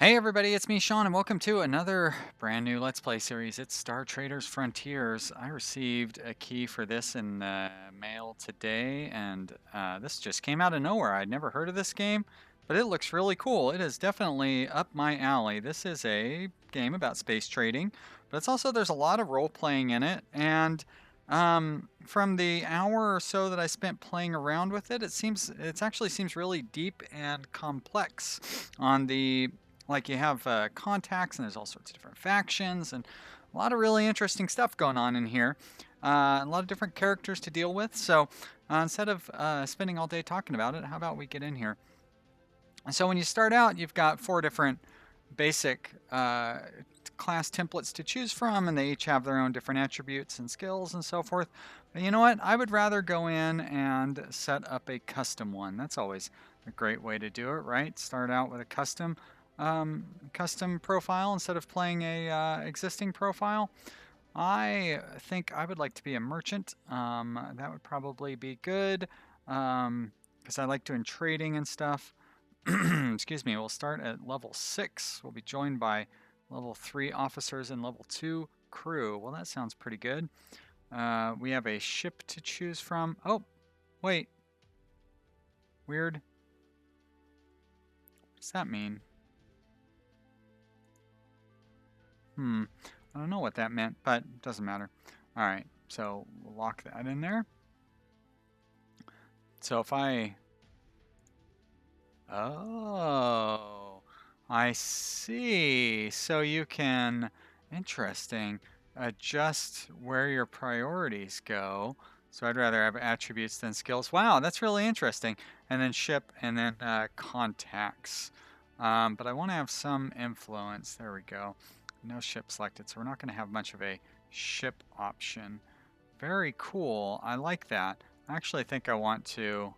Hey everybody, it's me Sean and welcome to another brand new Let's Play series. It's Star Traders Frontiers. I received a key for this in the mail today and this just came out of nowhere. I'd never heard of this game, but it looks really cool. It is definitely up my alley. This is a game about space trading, but it's also there's a lot of role playing in it, and from the hour or so that I spent playing around with it, it actually seems really deep and complex on the like you have contacts, and there's all sorts of different factions, and a lot of really interesting stuff going on in here. A lot of different characters to deal with. So instead of spending all day talking about it, how about we get in here? And so when you start out, you've got 4 different basic class templates to choose from, and they each have their own different attributes and skills and so forth. But you know what? I would rather go in and set up a custom one. That's always a great way to do it, right? Start out with a custom profile instead of playing a existing profile. I think I would like to be a merchant. That would probably be good because I like doing trading and stuff. Excuse me. We'll start at level 6. We'll be joined by level 3 officers and level 2 crew. Well, that sounds pretty good. We have a ship to choose from. Oh, wait. Weird. What does that mean? I don't know what that meant, but it doesn't matter. All right, so we'll lock that in there. So if oh, I see. So you can, interesting, adjust where your priorities go. So I'd rather have attributes than skills. Wow, that's really interesting. And then ship, and then contacts. But I want to have some influence. There we go. No ship selected, so we're not going to have much of a ship option. Very cool. I like that. I actually think I want to...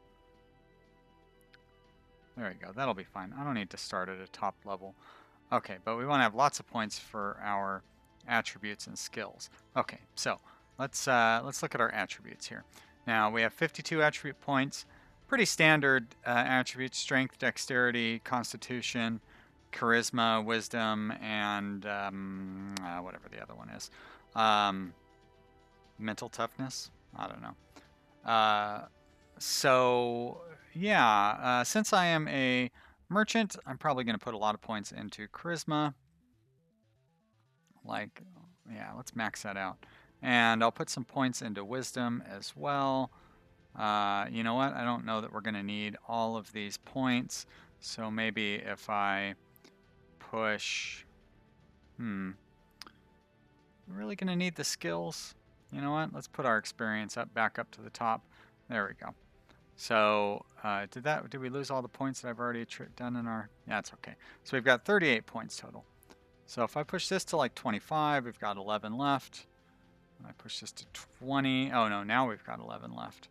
There we go. That'll be fine. I don't need to start at a top level. Okay, but we want to have lots of points for our attributes and skills. Okay, so let's look at our attributes here. Now we have 52 attribute points. Pretty standard attributes: strength, dexterity, constitution, charisma, wisdom, and whatever the other one is. Mental toughness? I don't know. So, yeah, since I am a merchant, I'm probably going to put a lot of points into charisma. Like, yeah, let's max that out. And I'll put some points into wisdom as well. You know what? I don't know that we're going to need all of these points. So maybe if I push... We're really going to need the skills. You know what? Let's put our experience back up to the top. There we go. So did we lose all the points that I've already done in our... Yeah, it's okay. So we've got 38 points total. So if I push this to like 25, we've got 11 left. And I push this to 20. Oh no, now we've got 11 left.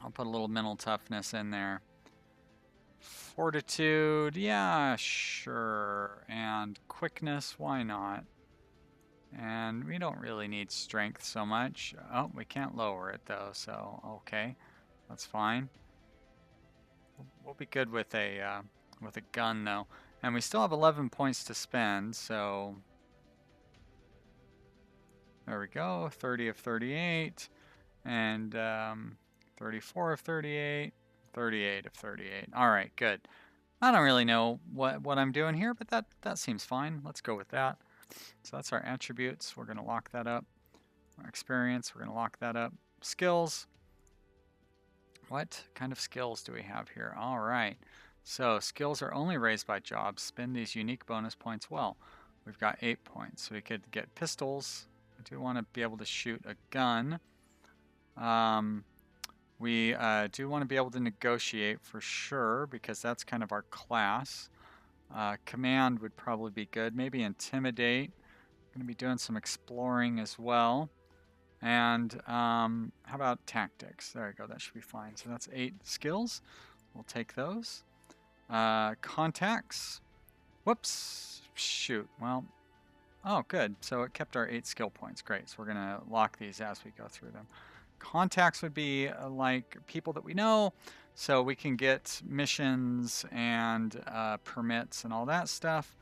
I'll put a little mental toughness in there. Fortitude, yeah, sure. And quickness, why not? And we don't really need strength so much. Oh, we can't lower it though, so okay, that's fine. We'll be good with a gun though, and we still have 11 points to spend. So there we go, 30 of 38, and 34 of 38, 38 of 38. All right, good. I don't really know what I'm doing here, but that seems fine. Let's go with that. So that's our attributes. We're going to lock that up. Our experience, we're going to lock that up. Skills. What kind of skills do we have here? All right. So skills are only raised by jobs. Spend these unique bonus points well. We've got 8 points. So we could get pistols. I do want to be able to shoot a gun. We do want to be able to negotiate for sure, because that's kind of our class. Command would probably be good. Maybe intimidate. I'm going to be doing some exploring as well. And how about tactics? There we go. That should be fine. So that's 8 skills. We'll take those. Contacts. Whoops. Shoot. Well, oh, good. So it kept our 8 skill points. Great. So we're going to lock these as we go through them. Contacts would be like people that we know. so we can get missions and permits and all that stuff.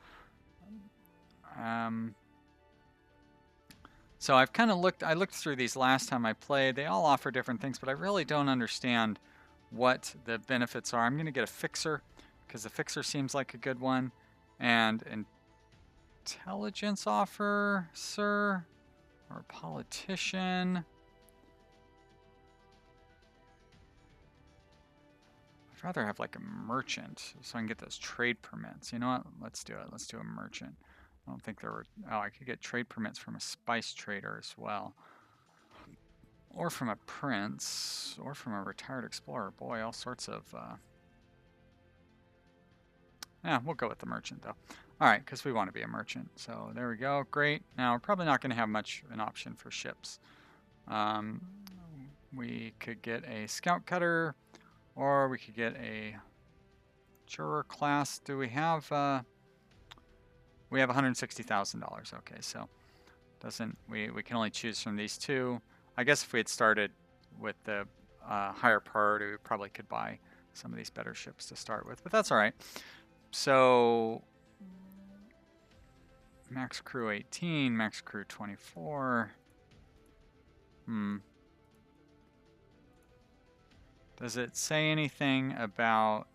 So I've kind of I looked through these last time I played. They all offer different things, but I really don't understand what the benefits are. I'm going to get a fixer because the fixer seems like a good one. And intelligence officer or politician. I'd rather have like a merchant so I can get those trade permits. You know what? Let's do it. Let's do a merchant. I don't think there were... Oh, I could get trade permits from a spice trader as well. Or from a prince. Or from a retired explorer. Boy, all sorts of... Yeah, we'll go with the merchant, though. Alright, because we want to be a merchant. So there we go. Great. Now, we're probably not going to have much an option for ships. We could get a scout cutter, or we could get a juror class. Do we have... we have $160,000. Okay, so we can only choose from these two. I guess if we had started with the higher priority, we probably could buy some of these better ships to start with, but that's all right. So max crew 18, max crew 24. Does it say anything about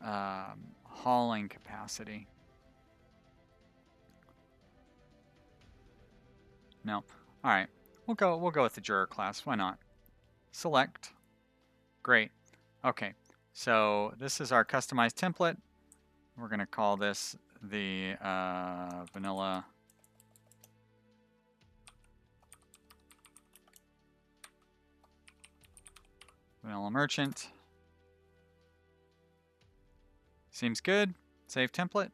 hauling capacity? No. All right. We'll go with the juror class. Why not? Select. Great. Okay. So this is our customized template. We're going to call this the vanilla merchant. Seems good. Save template.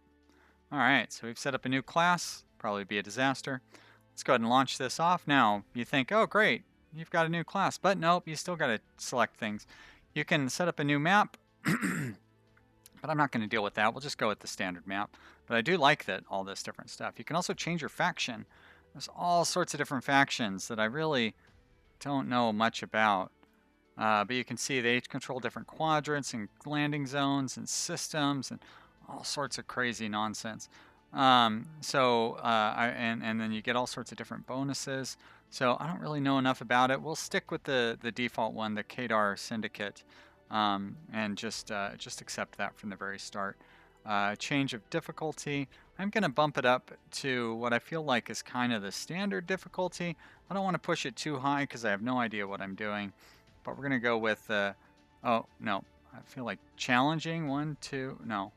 All right, so we've set up a new class. Probably be a disaster. Let's go ahead and launch this off. Now, you think, oh, great, you've got a new class. But nope, you still got to select things. You can set up a new map, but I'm not going to deal with that. We'll just go with the standard map. But I do like that, all this different stuff. You can also change your faction. There's all sorts of different factions that I really don't know much about. But you can see they each control different quadrants and landing zones and systems and all sorts of crazy nonsense. And then you get all sorts of different bonuses. So I don't really know enough about it. We'll stick with the default one, the Kadar Syndicate, and just accept that from the very start. Change of difficulty. I'm going to bump it up to what I feel like is kind of the standard difficulty. I don't want to push it too high because I have no idea what I'm doing. But we're going to go with, oh, no, I feel like challenging. 1, 2, no.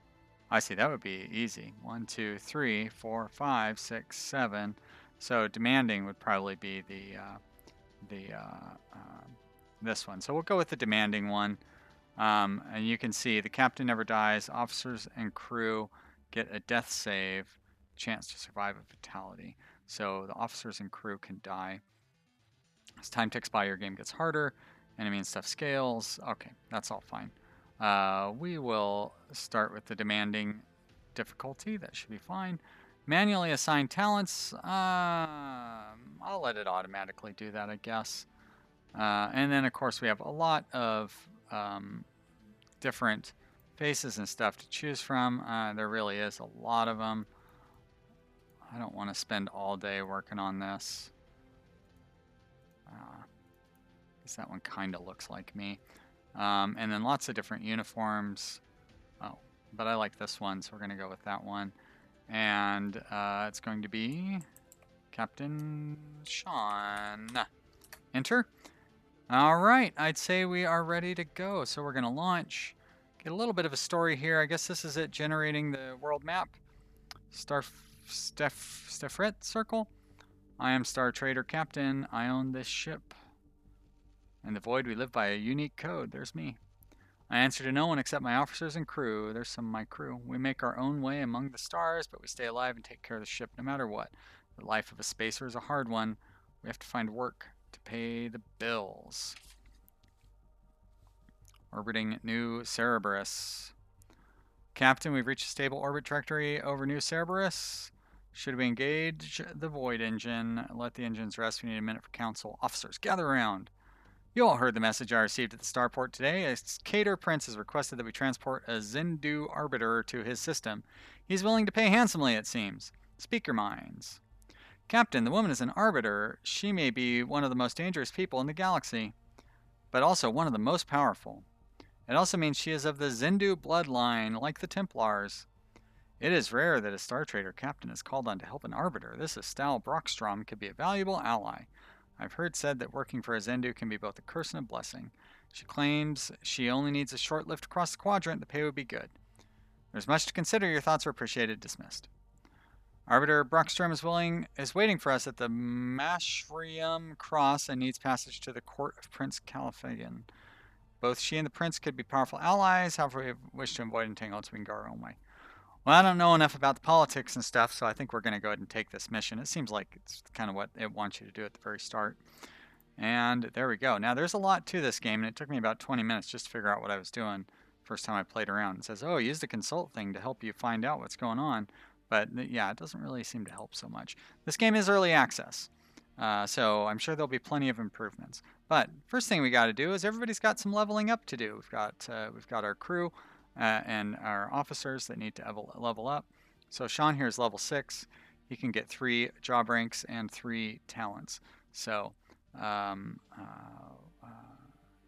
I see, that would be easy. 1, 2, 3, 4, 5, 6, 7. So demanding would probably be this one. So we'll go with the demanding one. And you can see the captain never dies. Officers and crew get a death save, chance to survive a fatality. So the officers and crew can die. As time ticks by, your game gets harder. Enemy and stuff scales. Okay, that's all fine. We will start with the demanding difficulty. That should be fine. Manually assign talents. I'll let it automatically do that, I guess. And then, of course, we have a lot of different faces and stuff to choose from. There really is a lot of them. I don't want to spend all day working on this. That one kind of looks like me. And then lots of different uniforms. Oh, but I like this one, so we're going to go with that one. And it's going to be Captain Sean. Enter. All right, I'd say we are ready to go. So we're going to launch. Get a little bit of a story here. I guess this is it, generating the world map. Stefret Circle. I am Star Trader Captain. I own this ship. In the void, we live by a unique code. There's me. I answer to no one except my officers and crew. There's some of my crew. We make our own way among the stars, but we stay alive and take care of the ship no matter what. The life of a spacer is a hard one. We have to find work to pay the bills. Orbiting New Cerberus. Captain, we've reached a stable orbit trajectory over New Cerberus. Should we engage the void engine? Let the engines rest. We need a minute for council. Officers, gather around. You all heard the message I received at the starport today. A Cater Prince has requested that we transport a Zindu Arbiter to his system. He's willing to pay handsomely, it seems. Speak your minds. Captain, the woman is an Arbiter. She may be one of the most dangerous people in the galaxy, but also one of the most powerful. It also means she is of the Zindu bloodline, like the Templars. It is rare that a Star Trader captain is called on to help an Arbiter. This Estelle Brockstrom could be a valuable ally. I've heard said that working for a Zindu can be both a curse and a blessing. She claims she only needs a short lift across the quadrant. The pay would be good. There's much to consider. Your thoughts are appreciated. Dismissed. Arbiter Brockstrom is waiting for us at the Mashrium Cross and needs passage to the court of Prince Califagan. Both she and the prince could be powerful allies. However, we wish to avoid entanglements. We can go our own way. Well, I don't know enough about the politics and stuff, so I think we're going to go ahead and take this mission. It seems like it's kind of what it wants you to do at the very start. And there we go. Now, there's a lot to this game, and it took me about 20 minutes just to figure out what I was doing first time I played around. It says, oh, use the consult thing to help you find out what's going on. But, yeah, it doesn't really seem to help so much. This game is early access, so I'm sure there'll be plenty of improvements. But first thing we got to do is everybody's got some leveling up to do. We've got our crew. And our officers that need to level up. So Sean here is level 6. He can get 3 job ranks and 3 talents. So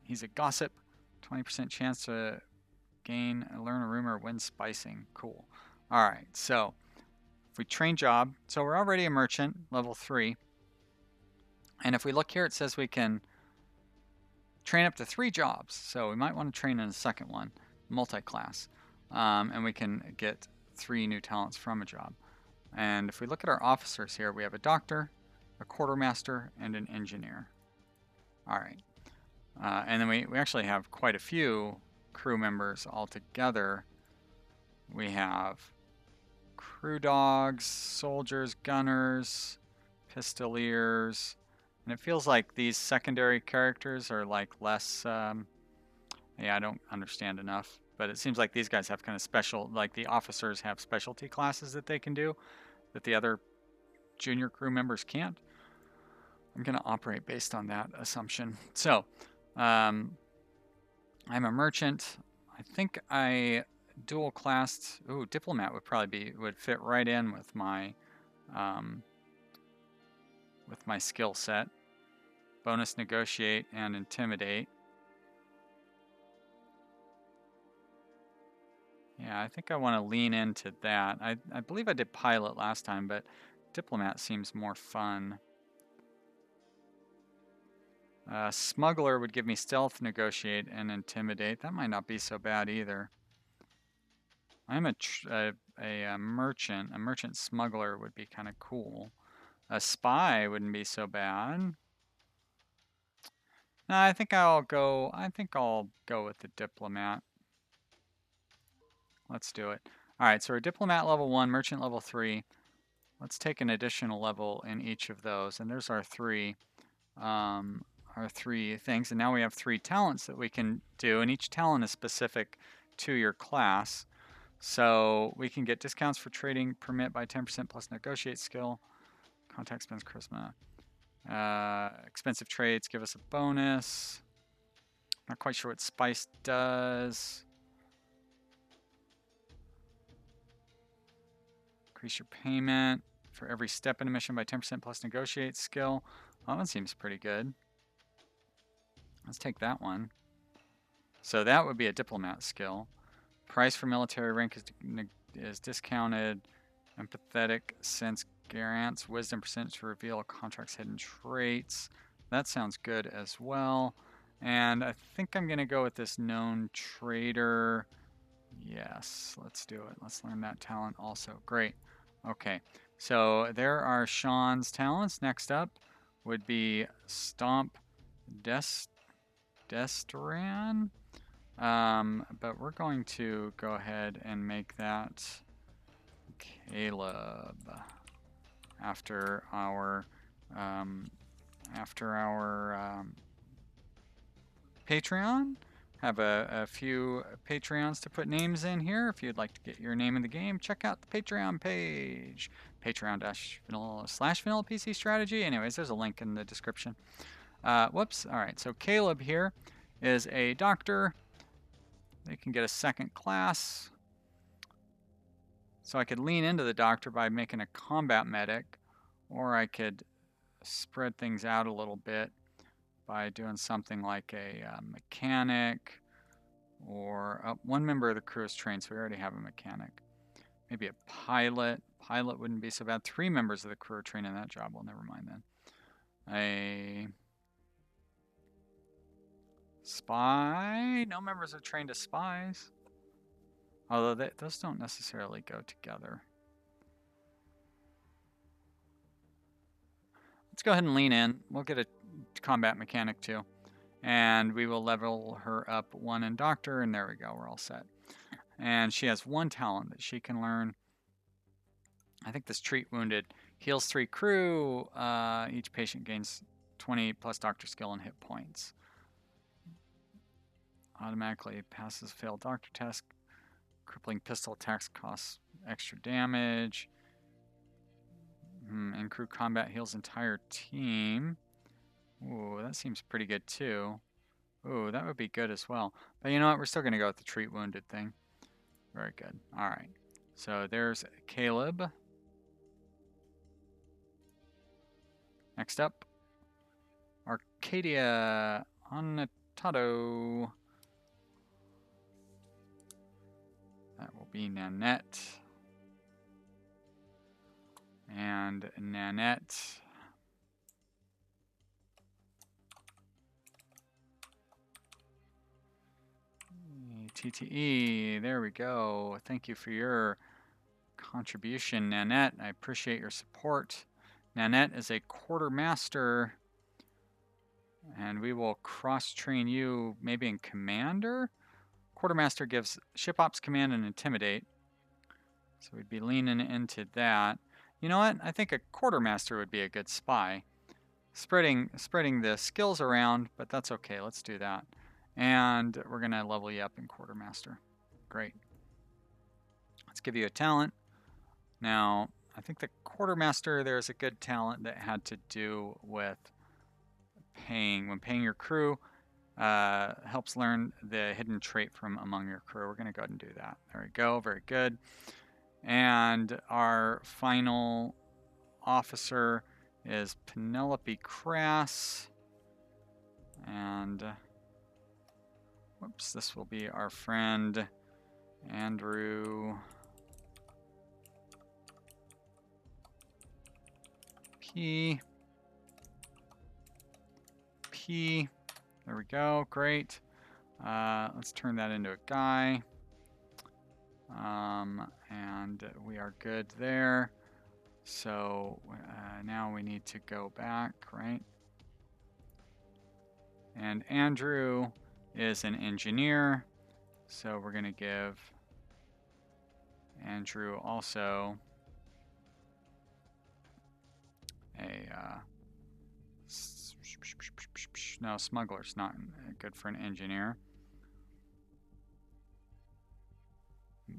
he's a gossip. 20% chance to learn a rumor, win spicing. Cool. All right. So if we train job, so we're already a merchant, level 3. And if we look here, it says we can train up to 3 jobs. So we might want to train in a second one. Multi-class, and we can get 3 new talents from a job. And if we look at our officers here, we have a doctor, a quartermaster, and an engineer. All right, and then we actually have quite a few crew members altogether. We have crew dogs, soldiers, gunners, pistoliers, and it feels like these secondary characters are like less yeah, I don't understand enough, but it seems like these guys have kind of special, like the officers have specialty classes that they can do that the other junior crew members can't. I'm going to operate based on that assumption. So, I'm a merchant. I think I dual classed. Ooh, diplomat would fit right in with my skill set. Bonus negotiate and intimidate. Yeah, I think I want to lean into that. I believe I did pilot last time, but diplomat seems more fun. Smuggler would give me stealth, negotiate, and intimidate. That might not be so bad either. I'm a merchant. A merchant smuggler would be kind of cool. A spy wouldn't be so bad. No, I think I'll go with the diplomat. Let's do it. All right, so we're diplomat level 1, merchant level 3. Let's take an additional level in each of those, and there's our 3 things. And now we have 3 talents that we can do, and each talent is specific to your class. So we can get discounts for trading permit by 10% plus negotiate skill. Contact spends charisma. Expensive trades give us a bonus. Not quite sure what spice does. Increase your payment for every step in a mission by 10% plus negotiate skill. Oh, that seems pretty good. Let's take that one. So that would be a diplomat skill. Price for military rank is discounted. Empathetic sense grants wisdom percentage to reveal contract's hidden traits. That sounds good as well. And I think I'm going to go with this known trader. Yes, let's do it. Let's learn that talent also. Great. Okay, so there are Sean's talents. Next up would be Stomp Destran. But we're going to go ahead and make that Kaleb after our Patreon. Have a few Patreons to put names in here. If you'd like to get your name in the game, check out the Patreon page. Patreon.com/vanilla PC strategy. Anyways, there's a link in the description. Whoops. All right. So Kaleb here is a doctor. They can get a second class. So I could lean into the doctor by making a combat medic, or I could spread things out a little bit by doing something like a mechanic, or one member of the crew is trained, so we already have a mechanic. Maybe a pilot. Pilot wouldn't be so bad. 3 members of the crew are trained in that job. Well, never mind then. A spy. No members are trained as spies. Although those don't necessarily go together. Let's go ahead and lean in. We'll get a combat mechanic too. And we will level her up 1 in doctor, and there we go. We're all set. And she has 1 talent that she can learn. I think this treat wounded heals 3 crew. Each patient gains 20 plus doctor skill and hit points. Automatically passes failed doctor test. Crippling pistol attacks costs extra damage. In crew combat heals entire team. Ooh, that seems pretty good too. Ooh, that would be good as well. But you know what? We're still going to go with the treat wounded thing. Very good. All right. So there's Kaleb. Next up, Arcadia Annatado. That will be Nanette. And Nanette. TTE, there we go. Thank you for your contribution, Nanette. I appreciate your support. Nanette is a quartermaster, and we will cross-train you maybe in commander. Quartermaster gives ship ops command and intimidate, so we'd be leaning into that. You know what? I think a quartermaster would be a good spy. Spreading the skills around, but that's okay. Let's do that. And we're going to level you up in quartermaster. Great. Let's give you a talent. Now, I think the quartermaster, there's a good talent that had to do with paying. When paying your crew, helps learn the hidden trait from among your crew. We're going to go ahead and do that. There we go. Very good. And our final officer is Penelope Crass. And whoops, this will be our friend Andrew P. There we go. Great. Let's turn that into a guy. And we are good there. So now we need to go back, right? And Andrew is an engineer. So we're going to give Andrew also a no, smuggler's not good for an engineer.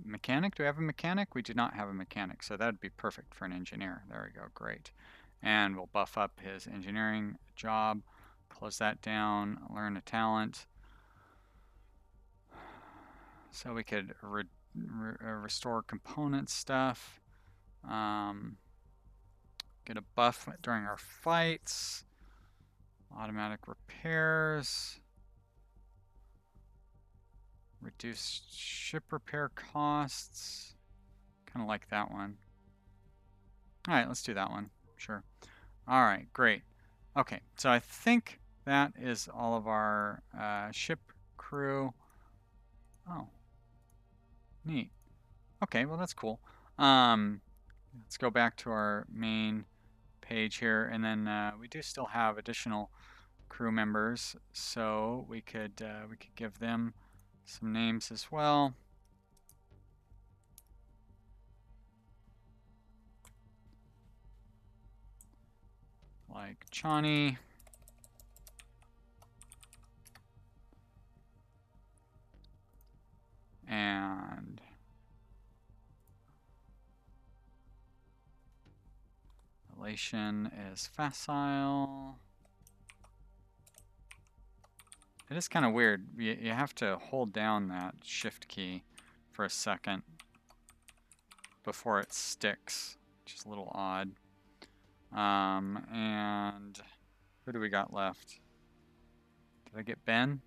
Mechanic? Do we have a mechanic? We do not have a mechanic, so that would be perfect for an engineer. There we go, great. And we'll buff up his engineering job, close that down, learn a talent. So we could restore component stuff, get a buff during our fights, automatic repairs, reduce ship repair costs. Kind of like that one. All right, let's do that one. Sure. All right, great. Okay, so I think that is all of our ship crew. Oh, neat. Okay, well, that's cool. Let's go back to our main page here, and then we do still have additional crew members, so we could give them some names as well. Like Chani. And relation is facile. It is kind of weird. You have to hold down that shift key for a second before it sticks, which is a little odd. And who do we got left? Did I get Ben?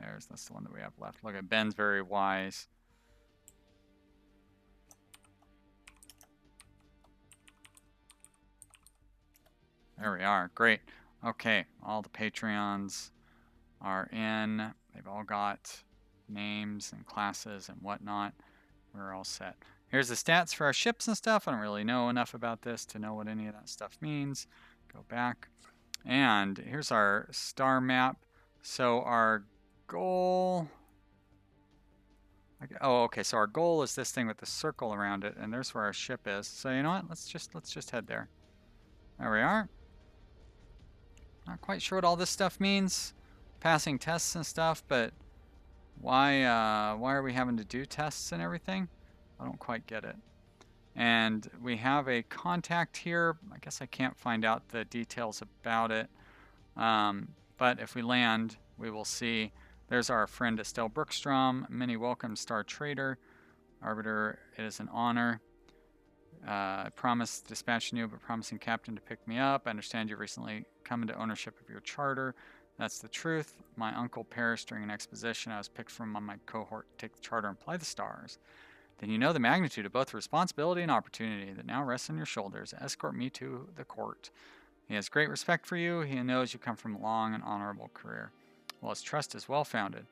That's the one that we have left. Look at Ben's very wise. There we are. Great. Okay, all the Patreons are in. They've all got names and classes and whatnot. We're all set. Here's the stats for our ships and stuff. I don't really know enough about this to know what any of that stuff means. Go back. And here's our star map. So our goal... Oh, okay. So our goal is this thing with the circle around it, and there's where our ship is. So you know what? Let's just head there. There we are. Not quite sure what all this stuff means. Passing tests and stuff, but why are we having to do tests and everything? I don't quite get it. And we have a contact here. I guess I can't find out the details about it. But if we land, we will see. There's our friend Estelle Brookstrom. Many welcome, Star Trader. Arbiter, it is an honor. I promised dispatching you, but promising Captain to pick me up. I understand you recently come into ownership of your charter. That's the truth. My uncle perished during an exposition. I was picked from my cohort to take the charter and play the stars. Then you know the magnitude of both responsibility and opportunity that now rests on your shoulders. Escort me to the court. He has great respect for you. He knows you come from a long and honorable career. Well, his trust is well-founded.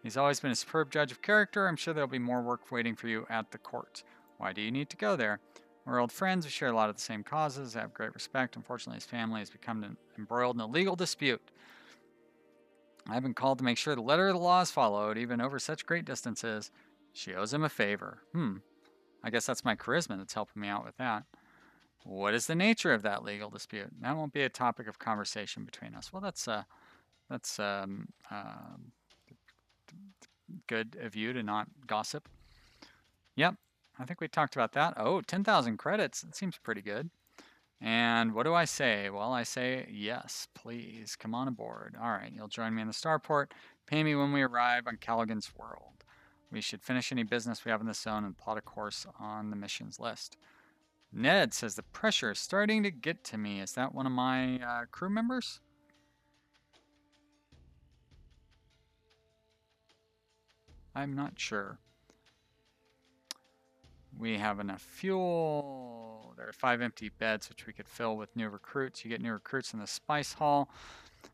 He's always been a superb judge of character. I'm sure there'll be more work waiting for you at the court. Why do you need to go there? We're old friends. We share a lot of the same causes. I have great respect. Unfortunately, his family has become embroiled in a legal dispute. I've been called to make sure the letter of the law is followed, even over such great distances. She owes him a favor. I guess that's my charisma that's helping me out with that. What is the nature of that legal dispute? That won't be a topic of conversation between us. Well, that's good of you to not gossip. Yep, I think we talked about that. Oh, 10,000 credits. That seems pretty good. And what do I say? Well, I say, yes, please, come on aboard. All right, you'll join me in the starport. Pay me when we arrive on Callaghan's world. We should finish any business we have in this zone and plot a course on the missions list. Ned says the pressure is starting to get to me. Is that one of my crew members? I'm not sure. We have enough fuel. There are 5 empty beds which we could fill with new recruits. You get new recruits in the spice hall.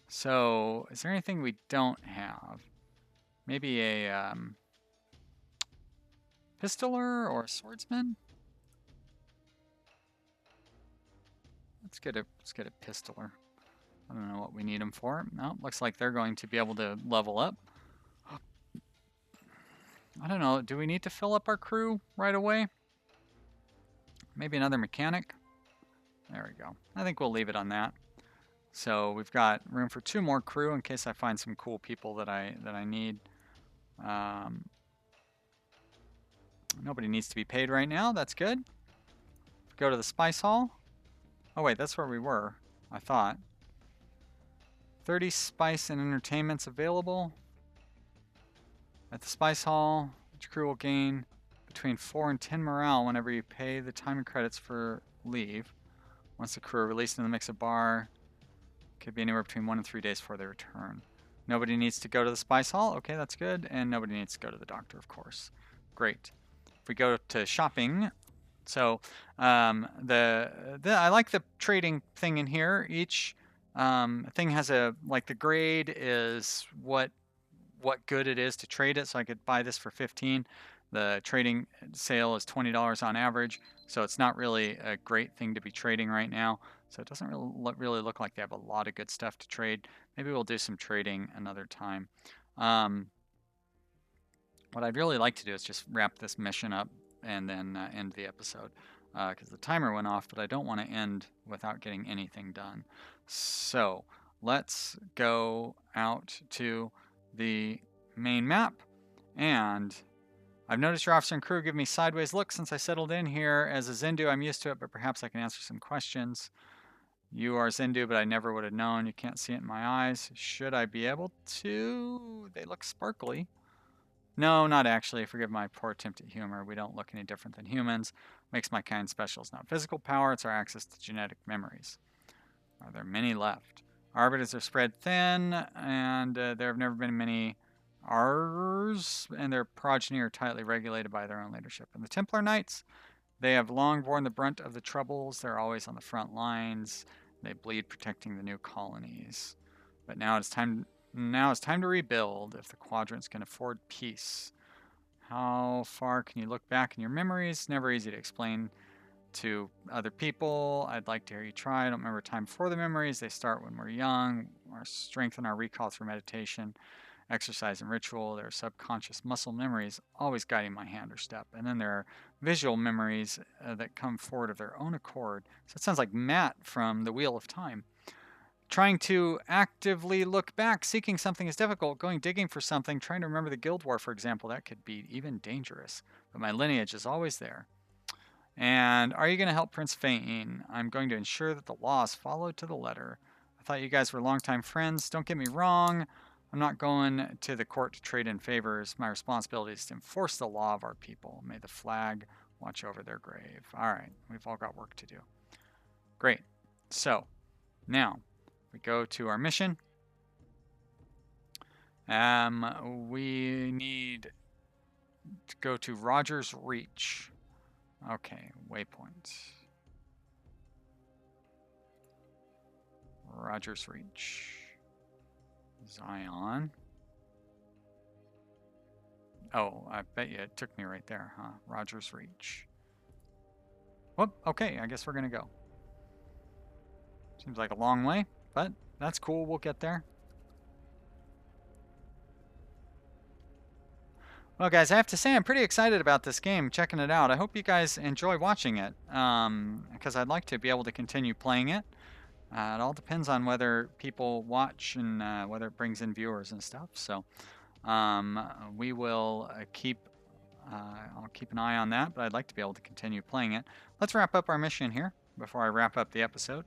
So is there anything we don't have? Maybe a pistoler or a swordsman? Let's get a pistoler. I don't know what we need them for. No, looks like they're going to be able to level up. I don't know. Do we need to fill up our crew right away? Maybe another mechanic? There we go. I think we'll leave it on that. So we've got room for 2 more crew in case I find some cool people that I need. Nobody needs to be paid right now. That's good. Go to the spice hall. Oh wait, that's where we were, I thought. 30 spice and entertainments available. At the spice hall, each crew will gain between 4 and 10 morale whenever you pay the time and credits for leave. Once the crew are released in the mix of bar, it could be anywhere between 1 and 3 days before they return. Nobody needs to go to the spice hall. Okay, that's good. And nobody needs to go to the doctor, of course. Great. If we go to shopping, so I like the trading thing in here. Each thing has a, like, the grade is what good it is to trade it. So I could buy this for 15. The trading sale is $20 on average, so it's not really a great thing to be trading right now. So it doesn't really look like they have a lot of good stuff to trade. Maybe we'll do some trading another time. What I'd really like to do is just wrap this mission up and then end the episode, because the timer went off, but I don't want to end without getting anything done. So let's go out to the main map, and I've noticed your officer and crew give me sideways looks since I settled in here. As a Zindu, I'm used to it, but perhaps I can answer some questions. You are Zindu, but I never would have known. You can't see it in my eyes. Should I be able to? They look sparkly. No, not actually. Forgive my poor attempt at humor. We don't look any different than humans. Makes my kind special. It's not physical power, it's our access to genetic memories. Are there many left? Arbiters are spread thin, and there have never been many Rs, and their progeny are tightly regulated by their own leadership. And the Templar Knights, they have long borne the brunt of the troubles. They're always on the front lines. They bleed protecting the new colonies. But now it's time to rebuild if the quadrants can afford peace. How far can you look back in your memories? Never easy to explain to other people. I'd like to hear you try. I don't remember time before the memories. They start when we're young. Our strength and our recall through meditation, exercise, and ritual. There are subconscious muscle memories always guiding my hand or step. And then there are visual memories that come forward of their own accord. So it sounds like Matt from The Wheel of Time. Trying to actively look back, seeking something is difficult. Going digging for something, trying to remember the Guild War, for example, that could be even dangerous. But my lineage is always there. And are you going to help Prince Fane? I'm going to ensure that the law is followed to the letter. I thought you guys were longtime friends. Don't get me wrong. I'm not going to the court to trade in favors. My responsibility is to enforce the law of our people. May the flag watch over their grave. All right, we've all got work to do. Great. So, now, we go to our mission. We need to go to Roger's Reach. Okay, waypoint. Roger's Reach. Zion. Oh, I bet you it took me right there, huh? Roger's Reach. Whoop, okay, I guess we're gonna go. Seems like a long way, but that's cool, we'll get there. Well, guys, I have to say I'm pretty excited about this game, checking it out. I hope you guys enjoy watching it, because I'd like to be able to continue playing it. It all depends on whether people watch and whether it brings in viewers and stuff. So we will I'll keep an eye on that, but I'd like to be able to continue playing it. Let's wrap up our mission here before I wrap up the episode.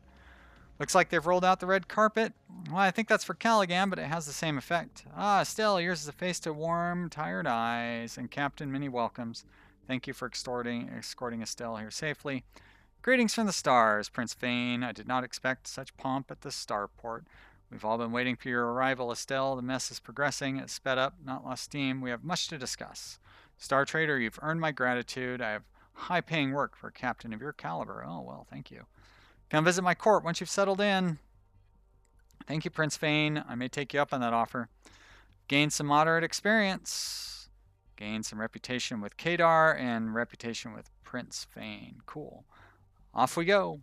Looks like they've rolled out the red carpet. Well, I think that's for Caligan, but it has the same effect. Ah, still, yours is a face to warm, tired eyes. And Captain, many welcomes. Thank you for escorting Estelle here safely. Greetings from the stars, Prince Fane. I did not expect such pomp at the starport. We've all been waiting for your arrival, Estelle. The mess is progressing. It's sped up, not lost steam. We have much to discuss. Star Trader, you've earned my gratitude. I have high-paying work for a captain of your caliber. Oh, well, thank you. Come visit my court once you've settled in. Thank you, Prince Fane. I may take you up on that offer. Gain some moderate experience. Gain some reputation with Kadar and reputation with Prince Fane. Cool. Off we go.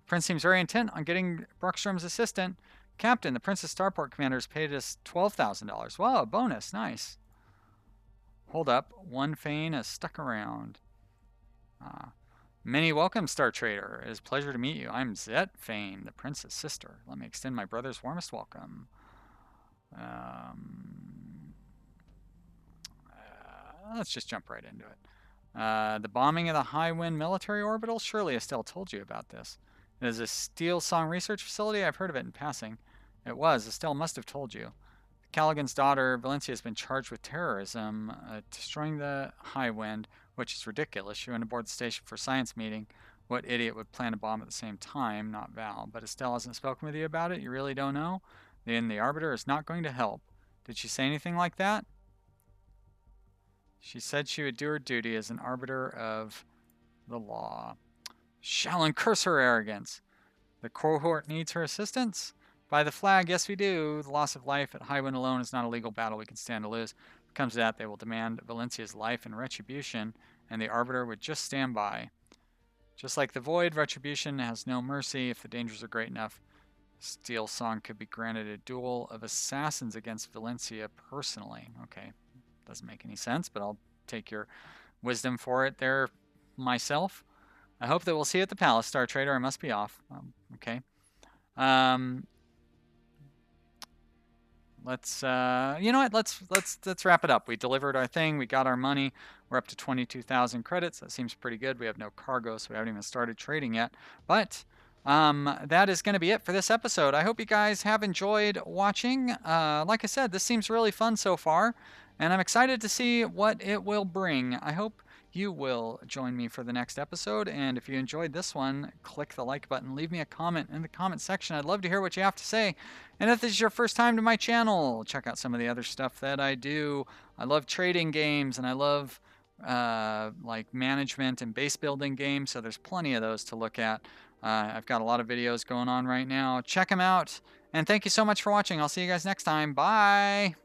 Prince seems very intent on getting Bruckstrom's assistant. Captain, the Princess Starport commander has paid us $12,000. Wow, a bonus. Nice. Hold up. One Fane is stuck around. Many welcome, Star Trader. It is a pleasure to meet you. I'm Zet Fane, the Prince's sister. Let me extend my brother's warmest welcome. Let's just jump right into it. The bombing of the High Wind military orbital? Surely Estelle told you about this. It is a Steel Song research facility. I've heard of it in passing. It was. Estelle must have told you. Caligan's daughter, Valencia, has been charged with terrorism, destroying the High Wind, which is ridiculous. She went aboard the station for a science meeting. What idiot would plan a bomb at the same time? Not Val. But Estelle hasn't spoken with you about it? You really don't know? Then the Arbiter is not going to help. Did she say anything like that? She said she would do her duty as an arbiter of the law. Shall curse her arrogance. The cohort needs her assistance? By the flag, yes we do. The loss of life at High Wind alone is not a legal battle we can stand to lose. If it comes to that, they will demand Valencia's life and retribution, and the Arbiter would just stand by. Just like the Void, retribution has no mercy. If the dangers are great enough, Steel Song could be granted a duel of assassins against Valencia personally. Okay, doesn't make any sense, but I'll take your wisdom for it there myself. I hope that we'll see you at the palace, Star Trader. I must be off. Okay. Let's you know what? Let's wrap it up. We delivered our thing. We got our money. We're up to 22,000 credits. That seems pretty good. We have no cargo, so we haven't even started trading yet. But that is going to be it for this episode. I hope you guys have enjoyed watching. Like I said, this seems really fun so far, and I'm excited to see what it will bring. I hope you will join me for the next episode, and if you enjoyed this one, click the like button. Leave me a comment in the comment section. I'd love to hear what you have to say. And if this is your first time to my channel, check out some of the other stuff that I do. I love trading games, and I love like management and base building games, so there's plenty of those to look at. I've got a lot of videos going on right now. Check them out, and thank you so much for watching. I'll see you guys next time. Bye!